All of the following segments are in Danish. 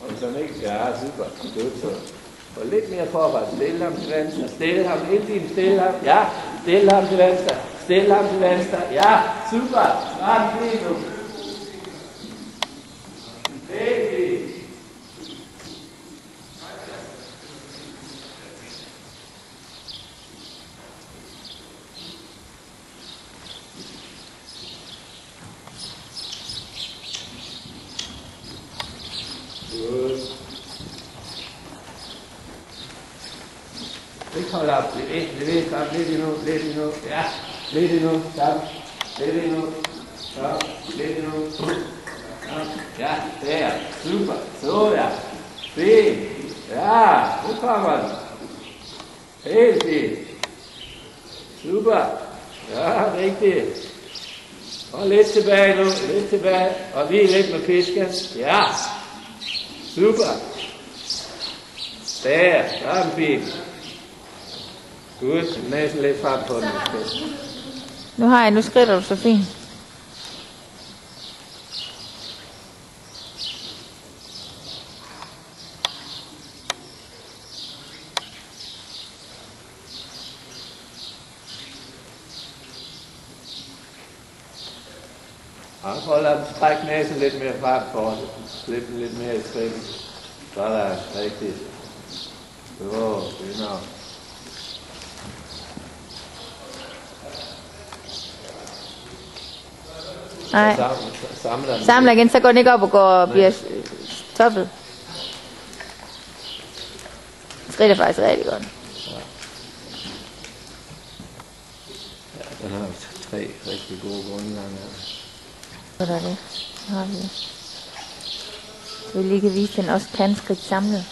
Og sådan ikke? Ja, super. Godt så. Og lidt mere forret. Stille ham til venstre. Stille ham ind i. Stille ham. Ja. Stille ham til venstre. Stille ham til venstre. Ja, super. Bare fint nu. Helt fint. Godt. Ikke hold op. Lidt endnu. Ja, lidt endnu. Stop. Lidt endnu. Stop. Lidt endnu. Ja, der. Super. Så ja. Fint. Ja, nu kommer den. Helt fint. Super. Ja, rigtigt. Og lidt tilbage nu. Lidt tilbage. Og lige lidt med fisken. Ja. Super. Der. Der er den fint. Godt. Næsten lidt frem på den. Nu skrider du så fint. Og prøv at trække næsen lidt mere frem for det. Slip den lidt mere i trækken. Sådan, rigtigt. Så, genau. Nej. Samler igen, så går den ikke op og går og bliver stoppet. Skridt er faktisk rigtig godt. Ja, den har 3 rigtig gode grundgange. Så er det. Så har vi det. Så vi lige kan vise, at den også kan skridt samlet.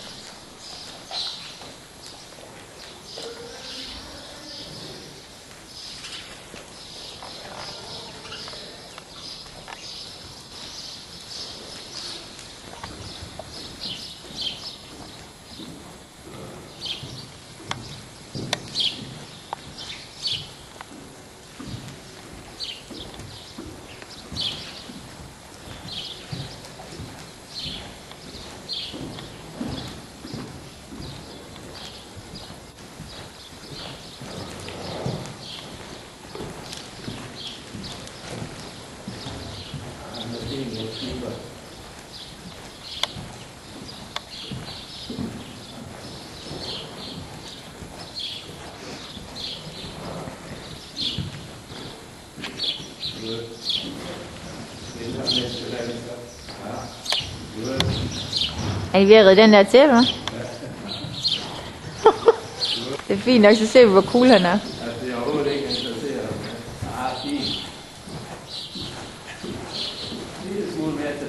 Er I ved at ride den der til, eller? Det er fint nok, så ser vi, hvor cool han er. Altså, det er overhovedet ikke interesseret. Fint. Lille smule mere til